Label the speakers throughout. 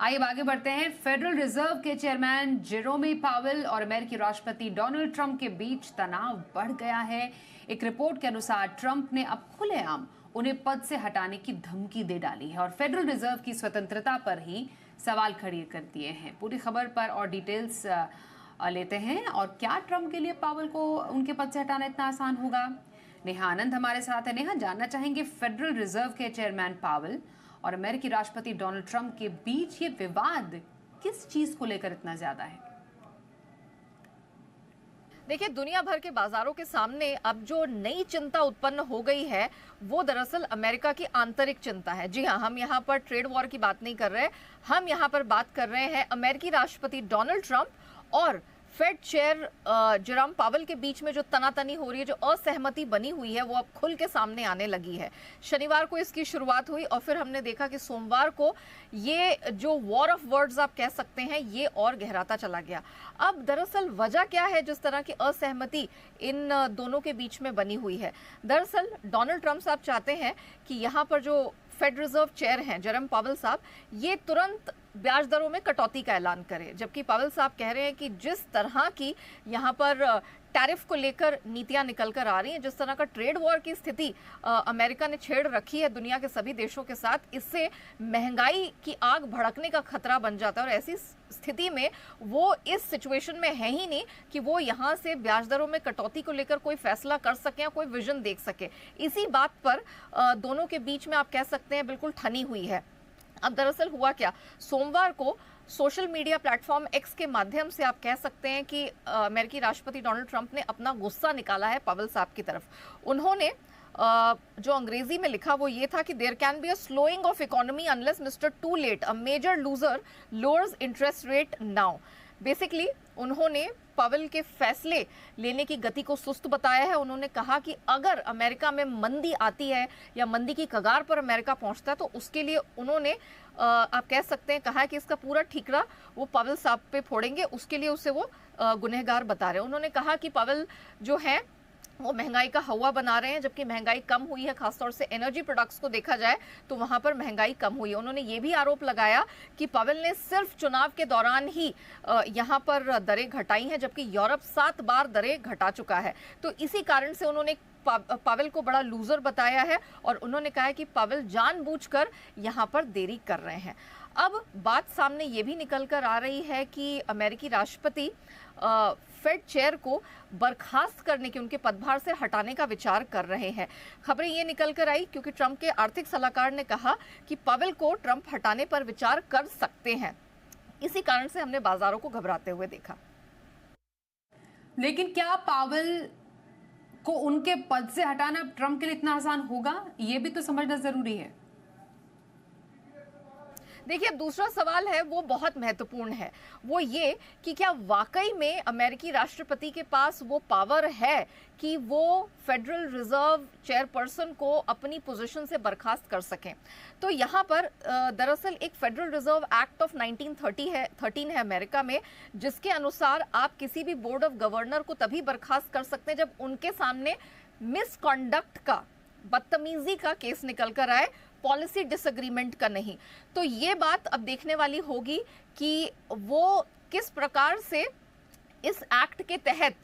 Speaker 1: आइए आगे बढ़ते हैं। फेडरल रिजर्व के चेयरमैन जेरोमी पावेल और अमेरिकी राष्ट्रपति डोनाल्ड ट्रंप के बीच तनाव बढ़ गया है। एक रिपोर्ट के अनुसार ट्रंप ने अब खुलेआम उन्हें पद से हटाने की धमकी दे डाली है और फेडरल रिजर्व की स्वतंत्रता पर ही सवाल खड़े कर दिए हैं। पूरी खबर पर और डिटेल्स लेते हैं। और क्या ट्रंप के लिए पावेल को उनके पद से हटाना इतना आसान होगा? नेहा आनंद हमारे साथ है। नेहा, जानना चाहेंगे फेडरल रिजर्व के चेयरमैन पावेल और अमेरिकी राष्ट्रपति डोनाल्ड ट्रंप के बीच ये विवाद किस चीज को लेकर इतना ज्यादा है?
Speaker 2: देखिए, दुनिया भर के बाजारों के सामने अब जो नई चिंता उत्पन्न हो गई है वो दरअसल अमेरिका की आंतरिक चिंता है। जी हाँ, हम यहाँ पर ट्रेड वॉर की बात नहीं कर रहे, हम यहाँ पर बात कर रहे हैं अमेरिकी राष्ट्रपति डोनाल्ड ट्रंप और फेड चेयर जेरोम पावेल के बीच में जो तनातनी हो रही है, जो असहमति बनी हुई है, वो अब खुल के सामने आने लगी है। शनिवार को इसकी शुरुआत हुई और फिर हमने देखा कि सोमवार को ये जो वॉर ऑफ वर्ड्स आप कह सकते हैं, ये और गहराता चला गया। अब दरअसल वजह क्या है जिस तरह की असहमति इन दोनों के बीच में बनी हुई है? दरअसल डोनाल्ड ट्रंप साहब चाहते हैं कि यहाँ पर जो फेड रिजर्व चेयर हैं जेरोम पावेल साहब, ये तुरंत ब्याज दरों में कटौती का ऐलान करें, जबकि पावेल साहब कह रहे हैं कि जिस तरह की यहाँ पर टैरिफ को लेकर नीतियां निकल कर आ रही हैं, जिस तरह का ट्रेड वॉर की स्थिति अमेरिका ने छेड़ रखी है दुनिया के सभी देशों के साथ, इससे महंगाई की आग भड़कने का खतरा बन जाता है। और ऐसी स्थिति में वो इस सिचुएशन में है ही नहीं कि वो यहाँ से ब्याज दरों में कटौती को लेकर कोई फैसला कर सके या कोई विजन देख सके। इसी बात पर दोनों के बीच में आप कह सकते हैं बिल्कुल ठनी हुई है। अब दरअसल हुआ क्या, सोमवार को सोशल मीडिया प्लेटफॉर्म एक्स के माध्यम से आप कह सकते हैं कि अमेरिकी राष्ट्रपति डोनाल्ड ट्रंप ने अपना गुस्सा निकाला है पावेल साहब की तरफ। उन्होंने जो अंग्रेजी में लिखा वो ये था कि there can be a slowing of economy unless mister to let a major loser lowers interest rate now. Basically उन्होंने पावेल के फैसले लेने की गति को सुस्त बताया है। उन्होंने कहा कि अगर अमेरिका में मंदी आती है या मंदी की कगार पर अमेरिका पहुंचता है तो उसके लिए उन्होंने आप कह सकते हैं कहा कि इसका पूरा ठीकरा वो पावेल साहब पे फोड़ेंगे, उसके लिए उसे वो गुनहगार बता रहे हैं। उन्होंने कहा कि पावेल जो है वो महंगाई का हवा बना रहे हैं, जबकि महंगाई कम हुई है। खासतौर से एनर्जी प्रोडक्ट्स को देखा जाए तो वहां पर महंगाई कम हुई है। उन्होंने ये भी आरोप लगाया कि पावेल ने सिर्फ चुनाव के दौरान ही यहां पर दरें घटाई हैं, जबकि यूरोप 7 बार दरें घटा चुका है। तो इसी कारण से उन्होंने पावेल को बड़ा लूजर बताया है और उन्होंने कहा है कि पावेल जानबूझकर यहां पर देरी कर रहे हैं। अब बात सामने ये भी निकल कर आ रही है कि अमेरिकी राष्ट्रपति फेड चेयर को बर्खास्त करने के, उनके पदभार से हटाने का विचार कर रहे हैं। खबरें ये निकल कर आई क्योंकि ट्रंप के आर्थिक सलाहकार ने कहा कि पावेल को ट्रंप हटाने पर विचार कर सकते हैं। इसी कारण से हमने बाजारों को घबराते हुए देखा।
Speaker 1: लेकिन क्या पावेल को उनके पद से हटाना ट्रंप के लिए इतना आसान होगा? ये भी तो समझना जरूरी है।
Speaker 2: देखिए, अब दूसरा सवाल है वो बहुत महत्वपूर्ण है, वो ये कि क्या वाकई में अमेरिकी राष्ट्रपति के पास वो पावर है कि वो फेडरल रिजर्व चेयरपर्सन को अपनी पोजीशन से बर्खास्त कर सकें। तो यहाँ पर दरअसल एक फेडरल रिजर्व एक्ट ऑफ 1913 है अमेरिका में, जिसके अनुसार आप किसी भी बोर्ड ऑफ गवर्नर को तभी बर्खास्त कर सकते हैं जब उनके सामने मिसकॉन्डक्ट का, बदतमीजी का केस निकल कर आए, पॉलिसी डिसएग्रीमेंट का नहीं। तो ये बात अब देखने वाली होगी कि वो किस प्रकार से इस एक्ट के तहत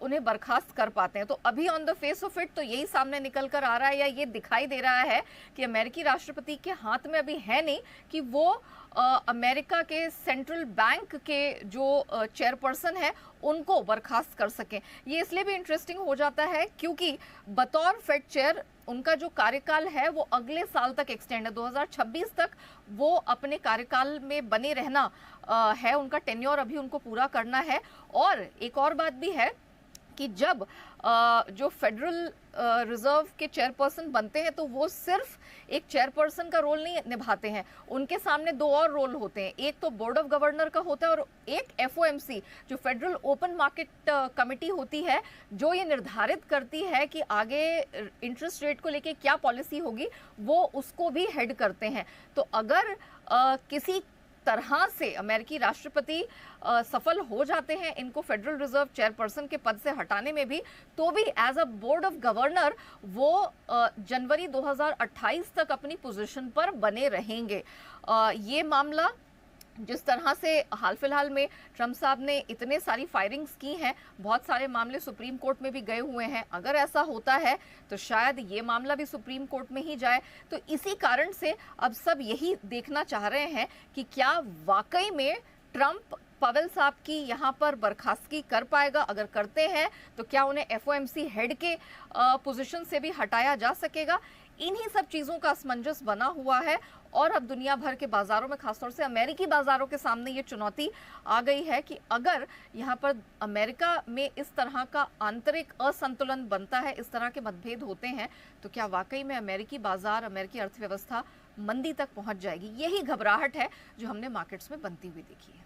Speaker 2: उन्हें बर्खास्त कर पाते हैं। तो अभी on the face of it तो यही सामने निकल कर आ रहा है या ये दिखाई दे रहा है कि अमेरिकी राष्ट्रपति के हाथ में अभी है नहीं कि वो अमेरिका के सेंट्रल बैंक के जो चेयरपर्सन है उनको बर्खास्त कर सकें। ये इसलिए भी इंटरेस्टिंग हो जाता है क्योंकि बतौर फेड चेयर उनका जो कार्यकाल है वो अगले साल तक एक्सटेंड है, 2026 तक वो अपने कार्यकाल में बने रहना है, उनका टेन्योर अभी उनको पूरा करना है। और एक और बात भी है कि जब जो फेडरल रिजर्व के चेयरपर्सन बनते हैं तो वो सिर्फ एक चेयरपर्सन का रोल नहीं निभाते हैं, उनके सामने 2 और रोल होते हैं। एक तो बोर्ड ऑफ गवर्नर का होता है और एक FOMC जो फेडरल ओपन मार्केट कमेटी होती है, जो ये निर्धारित करती है कि आगे इंटरेस्ट रेट को लेके क्या पॉलिसी होगी, वो उसको भी हेड करते हैं। तो अगर किसी तरह से अमेरिकी राष्ट्रपति सफल हो जाते हैं इनको फेडरल रिजर्व चेयरपर्सन के पद से हटाने में भी, तो भी as a board of governor वो जनवरी 2028 तक अपनी पोजीशन पर बने रहेंगे। ये मामला जिस तरह से हाल फिलहाल में ट्रम्प साहब ने इतने सारी फायरिंग्स की हैं, बहुत सारे मामले सुप्रीम कोर्ट में भी गए हुए हैं, अगर ऐसा होता है तो शायद ये मामला भी सुप्रीम कोर्ट में ही जाए। तो इसी कारण से अब सब यही देखना चाह रहे हैं कि क्या वाकई में ट्रम्प पवेल साहब की यहाँ पर बर्खास्तगी कर पाएगा। अगर करते हैं तो क्या उन्हें FOMC हेड के पोजीशन से भी हटाया जा सकेगा। इन्हीं सब चीज़ों का असमंजस बना हुआ है और अब दुनिया भर के बाज़ारों में, खासतौर से अमेरिकी बाज़ारों के सामने ये चुनौती आ गई है कि अगर यहाँ पर अमेरिका में इस तरह का आंतरिक असंतुलन बनता है, इस तरह के मतभेद होते हैं, तो क्या वाकई में अमेरिकी बाज़ार, अमेरिकी अर्थव्यवस्था मंदी तक पहुँच जाएगी। यही घबराहट है जो हमने मार्केट्स में बनती हुई देखी है।